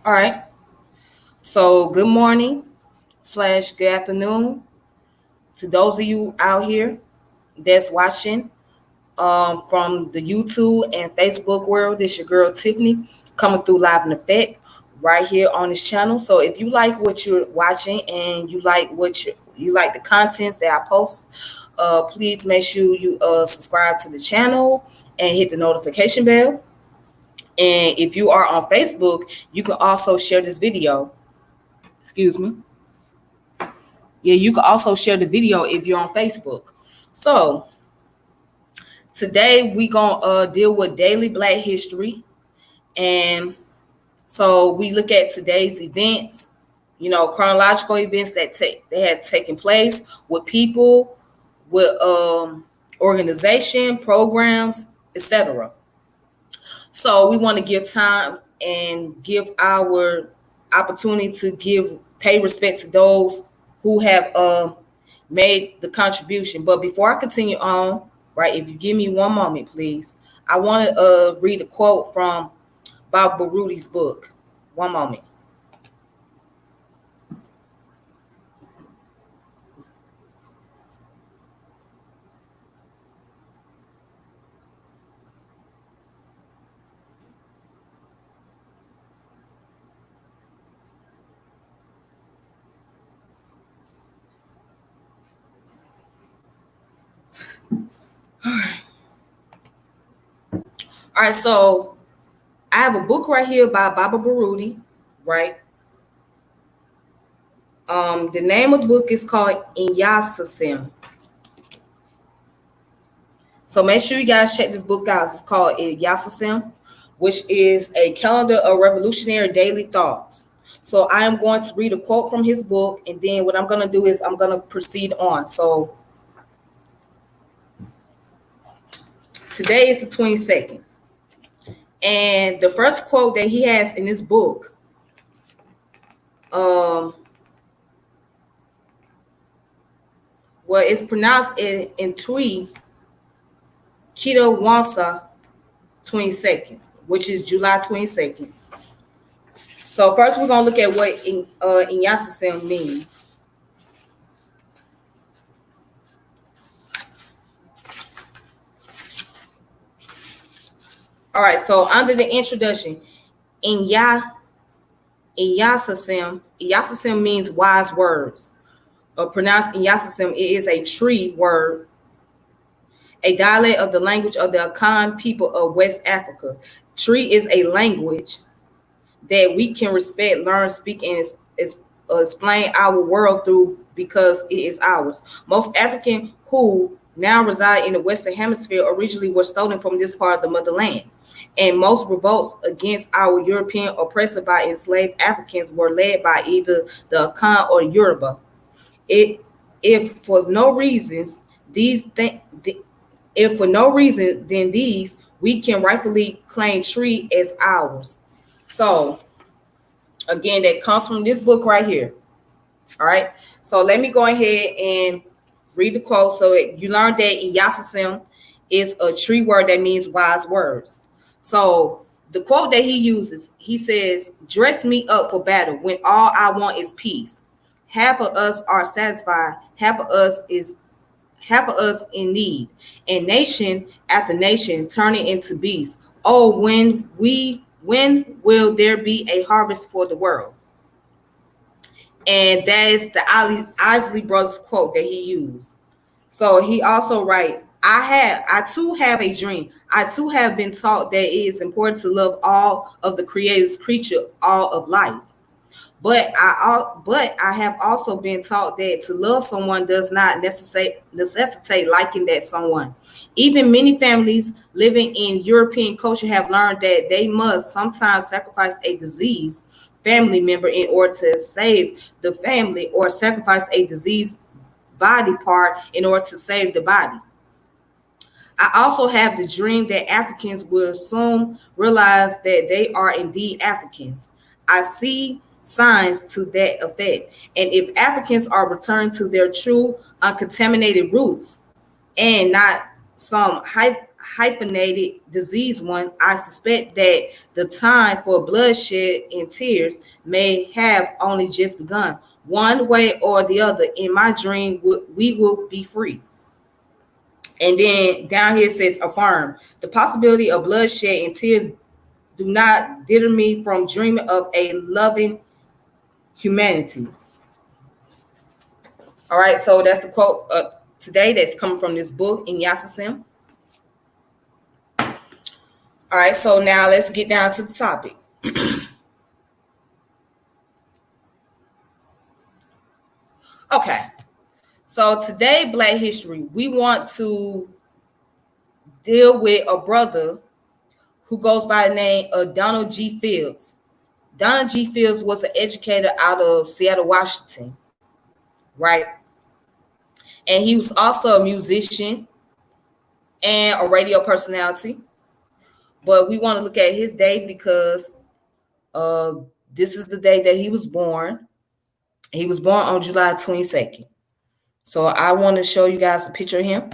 All right. So good morning slash good afternoon to those of you out here that's watching from the YouTube and Facebook world. This your girl Tiffany coming through live in effect right here on this channel. So if you like what you're watching and you like you like the contents that I post, please make sure you subscribe to the channel and hit the notification bell. And if you are on Facebook, you can also share this video. Excuse me. Yeah, you can also share the video if you're on Facebook. So today we gonna deal with daily Black history, and so we look at today's events, chronological events that had taken place with people, with organization, programs, etc. So we want to give time and give our opportunity to pay respect to those who have made the contribution. But before I continue on, right, if you give me one moment, please, I want to read a quote from Bob Baruti's book. One moment. All right, so I have a book right here by Baba Baruti, right? The name of the book is called Inyasasam. So make sure you guys check this book out. It's called Inyasasam, which is a calendar of revolutionary daily thoughts. So I am going to read a quote from his book, and then what I'm going to do is I'm going to proceed on. So today is the 22nd. And the first quote that he has in his book, well, it's pronounced in Twi Kita Wansa 22nd, which is July 22nd. So first we're going to look at what Inyasasam means. All right, so under the introduction, Inyasasam means wise words. Pronounced Inyasasam, it is a tree word, a dialect of the language of the Akan people of West Africa. Tree is a language that we can respect, learn, speak, and explain our world through because it is ours. Most Africans who now reside in the Western Hemisphere originally were stolen from this part of the motherland. And most revolts against our European oppressor by enslaved Africans were led by either the Akan or Yoruba. If for no reasons then these we can rightfully claim tree as ours. So Again, that comes from this book right here. All right. So let me go ahead and read the quote. So you learned that Inyasasam is a tree word that means wise words. So the quote that he uses, he says, "Dress me up for battle when all I want is peace. Half of us are satisfied, half of us in need, and nation after nation turning into beasts. Oh, when will there be a harvest for the world?" And that is the Isley Brothers quote that he used. So he also write, I too have a dream. I too have been taught that it is important to love all of the Creator's creature, all of life. But I have also been taught that to love someone does not necessitate liking that someone. Even many families living in European culture have learned that they must sometimes sacrifice a diseased family member in order to save the family, or sacrifice a diseased body part in order to save the body. I also have the dream that Africans will soon realize that they are indeed Africans. I see signs to that effect. And if Africans are returned to their true, uncontaminated roots and not some hyphenated disease one, I suspect that the time for bloodshed and tears may have only just begun. One way or the other, in my dream, we will be free. And then down here it says, affirm. The possibility of bloodshed and tears do not deter me from dreaming of a loving humanity. All right, so that's the quote today that's coming from this book, Inyasasam. All right, so now let's get down to the topic. Okay, so today, Black History, we want to deal with a brother who goes by the name of Donald G. Phelps. Donald G. Phelps was an educator out of Seattle, Washington, right? And he was also a musician and a radio personality. But we want to look at his day because uh, this is the day that he was born. He was born on July 22nd. So I want to show you guys a picture of him.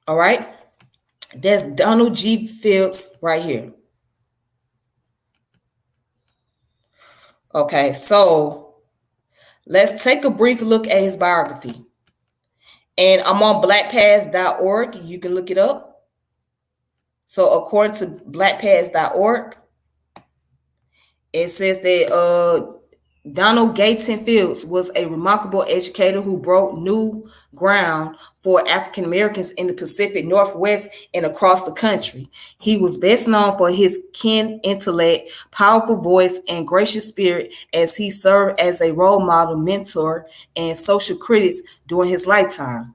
All right. That's Donald G. Phelps right here. Okay, so let's take a brief look at his biography. And I'm on blackpast.org. You can look it up. So according to blackpast.org, it says that Donald Gayton Phelps was a remarkable educator who broke new ground for African Americans in the Pacific Northwest and across the country. He was best known for his keen intellect, powerful voice, and gracious spirit as he served as a role model, mentor, and social critic during his lifetime.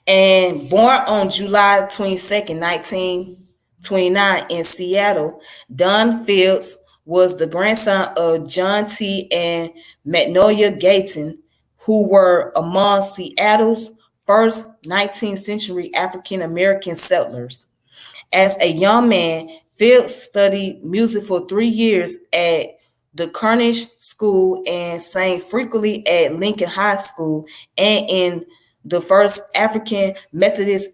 And born on July 22nd, 1929 in Seattle, Don Phelps was the grandson of John T. and Magnolia Gayton, who were among Seattle's first 19th century African American settlers. As a young man, Phelps studied music for 3 years at the Cornish School and sang frequently at Lincoln High School and in the First African Methodist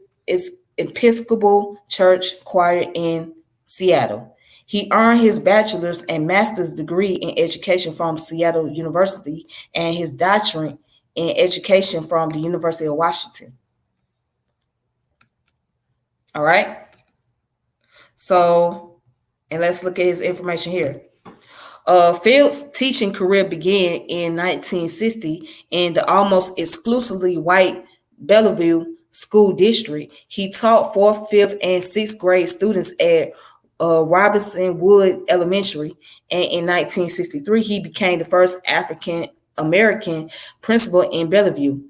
Episcopal Church choir in Seattle. He earned his bachelor's and master's degree in education from Seattle University and his doctorate in education from the University of Washington. All right. So, and let's look at his information here. Phelps' teaching career began in 1960 in the almost exclusively white Bellevue School District. He taught fourth, fifth, and sixth grade students at Robinson Wood Elementary, and in 1963 he became the first African American principal in Bellevue.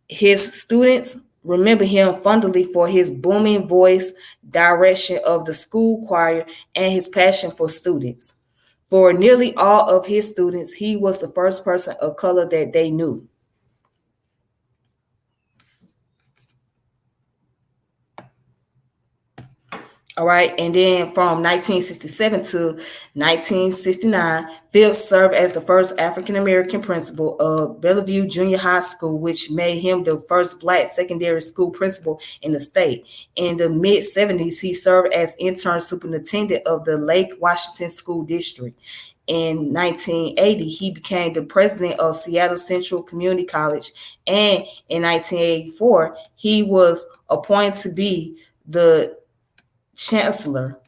His students remember him fondly for his booming voice, direction of the school choir, and his passion for students. For nearly all of his students, he was the first person of color that they knew. All right, and then from 1967 to 1969, Phillips served as the first African American principal of Bellevue Junior High School, which made him the first black secondary school principal in the state. In the mid 70s, he served as intern superintendent of the Lake Washington School District. In 1980, he became the president of Seattle Central Community College, and in 1984, he was appointed to be the chancellor.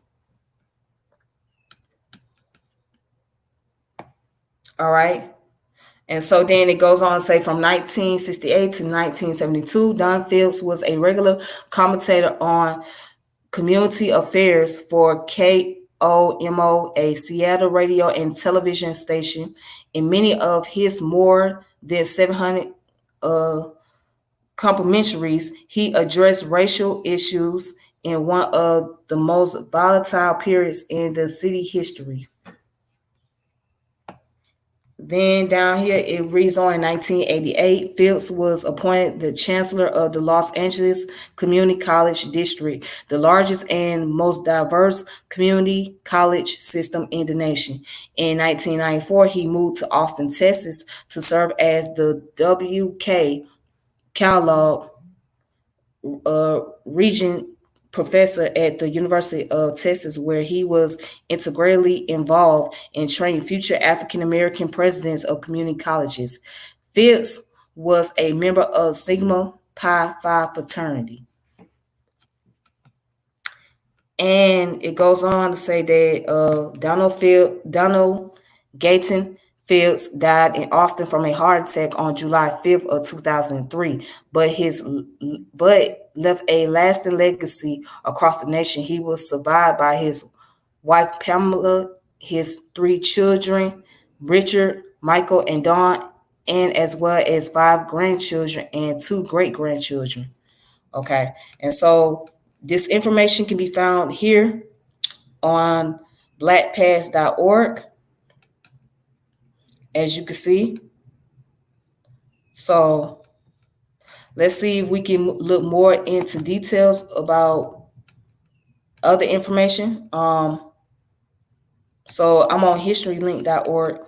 All right. And so then it goes on to say from 1968 to 1972, Don Phillips was a regular commentator on community affairs for KOMO, a Seattle radio and television station. In many of his more than 700 commentaries, he addressed racial issues in one of the most volatile periods in the city history. Then down here it reads on in 1988, Phillips was appointed the chancellor of the Los Angeles Community College District, the largest and most diverse community college system in the nation. In 1994, he moved to Austin, Texas to serve as the W.K. Kellogg Regent professor at the University of Texas, where he was integrally involved in training future African American presidents of community colleges. Phillips was a member of Sigma Pi Phi fraternity. And it goes on to say that Donald Gayton Phillips died in Austin from a heart attack on July 5th of 2003, but left a lasting legacy across the nation. He was survived by his wife Pamela, his three children, Richard, Michael, and Dawn, and as well as five grandchildren and two great grandchildren. Okay, and so this information can be found here on blackpast.org, as you can see. So let's see if we can look more into details about other information. So I'm on historylink.org.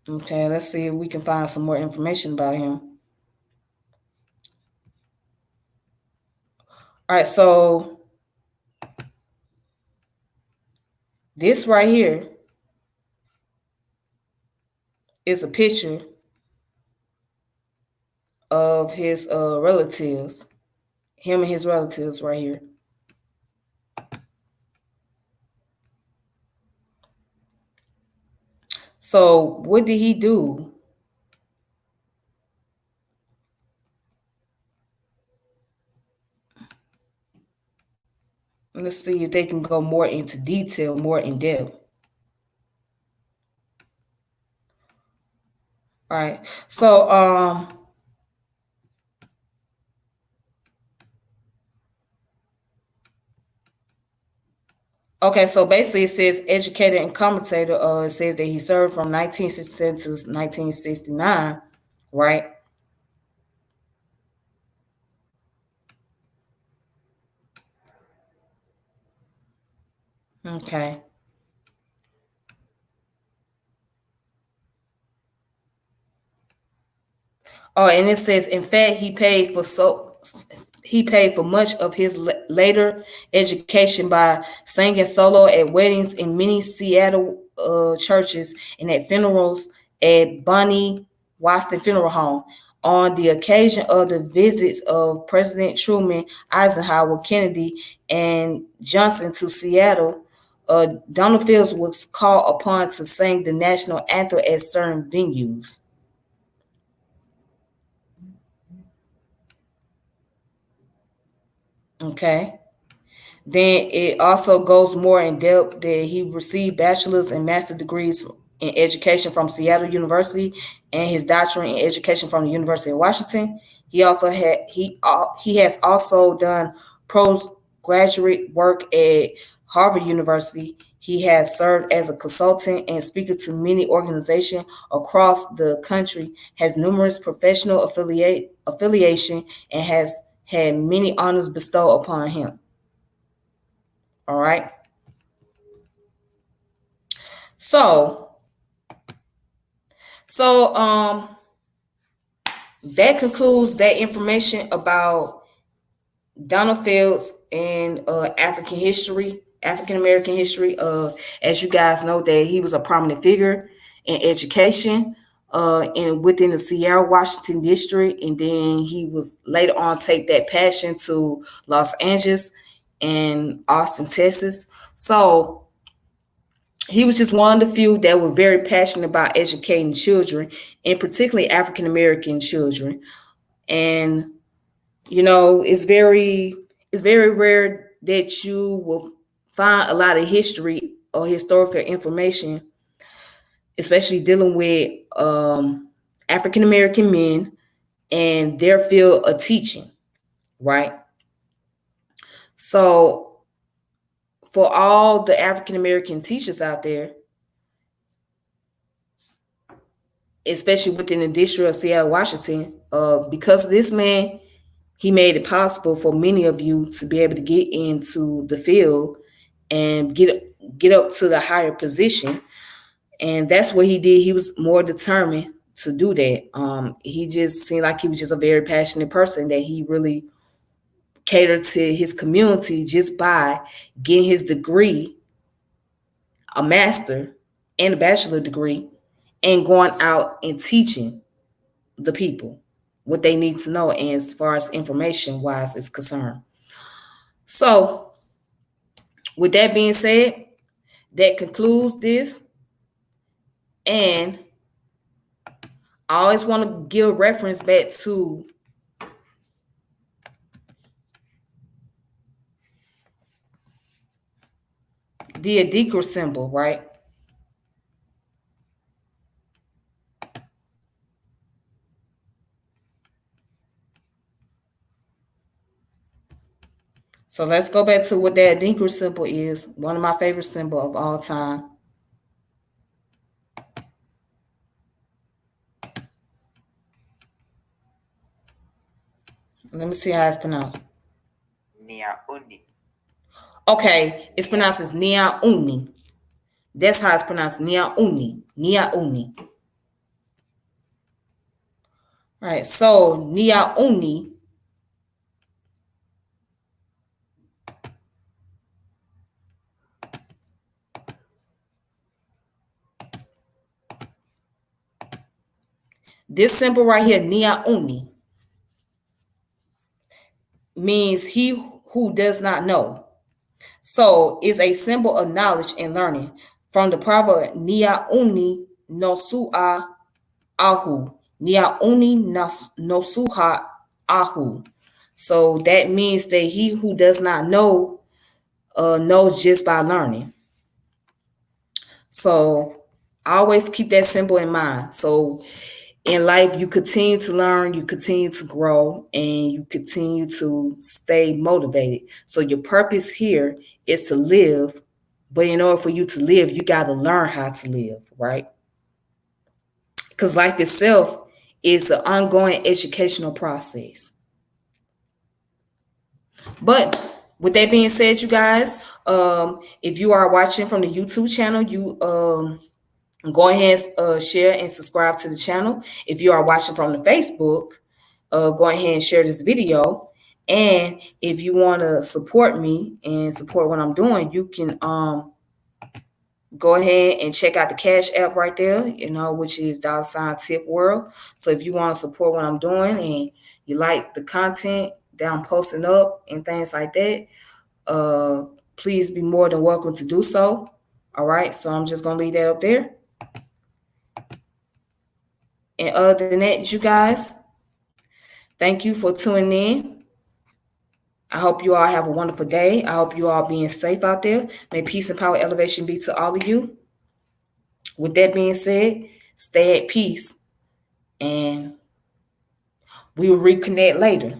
Okay, let's see if we can find some more information about him. All right, so this right here is a picture of his relatives, him and his relatives right here. So what did he do? Let's see if they can go more into detail, more in depth. All right. So okay, so basically it says educator and commentator. It says that he served from 1967 to 1969, right? Okay. Oh, and it says, in fact, he paid for much of his later education by singing solo at weddings in many Seattle churches and at funerals at Bonnie Washington Funeral Home. On the occasion of the visits of President Truman, Eisenhower, Kennedy, and Johnson to Seattle, Donald Phillips was called upon to sing the national anthem at certain venues. Okay. Then it also goes more in depth that he received bachelor's and master's degrees in education from Seattle University and his doctorate in education from the University of Washington. He has also done postgraduate work at Harvard University. He has served as a consultant and speaker to many organizations across the country, has numerous professional affiliation, and has had many honors bestowed upon him. All right. So, so that concludes that information about Donald Phelps and African American history. As you guys know, that he was a prominent figure in education, and within the Sierra Washington district, and then he was later on take that passion to Los Angeles and Austin, Texas. So he was just one of the few that were very passionate about educating children, and particularly African American children. And it's very rare that you will find a lot of history or historical information, especially dealing with African American men and their field of teaching, right? So for all the African American teachers out there, especially within the district of Seattle, Washington, because of this man, he made it possible for many of you to be able to get into the field and get up to the higher position. And that's what he did. He was more determined to do that. He just seemed like he was just a very passionate person, that he really catered to his community just by getting his degree, a master and a bachelor degree, and going out and teaching the people what they need to know, and as far as information wise is concerned. So with that being said, that concludes this. And I always want to give reference back to the educator symbol, right? So let's go back to what that educator symbol is. One of my favorite symbols of all time. Let me see how it's pronounced. Nia Uni. Okay, it's pronounced as Nia Uni. That's how it's pronounced, Nia Uni. Nia Uni. All right, so Nia Uni this symbol right here, Nia Uni, means he who does not know. So it's a symbol of knowledge and learning from the proverb Nia Uni no Su'a Ahu. Nia Uni no Suha Ahu. So that means that he who does not know knows just by learning. So I always keep that symbol in mind. So in life, you continue to learn, you continue to grow, and you continue to stay motivated. So your purpose here is to live, but in order for you to live, you got to learn how to live, right? Because life itself is an ongoing educational process. But with that being said, you guys, if you are watching from the YouTube channel, you go ahead and share and subscribe to the channel. If you are watching from the Facebook, go ahead and share this video. And if you want to support me and support what I'm doing, you can go ahead and check out the Cash App right there, which is $Tip World. So if you want to support what I'm doing and you like the content that I'm posting up and things like that, please be more than welcome to do so. All right, so I'm just gonna leave that up there. And other than that, you guys, thank you for tuning in. I hope you all have a wonderful day. I hope you all being safe out there. May peace and power elevation be to all of you. With that being said, stay at peace, and we will reconnect later.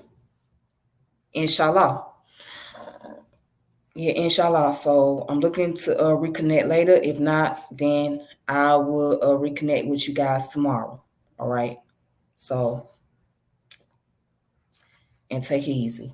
Inshallah. Yeah, inshallah. So I'm looking to reconnect later. If not, then I will reconnect with you guys tomorrow. All right. So, and take it easy.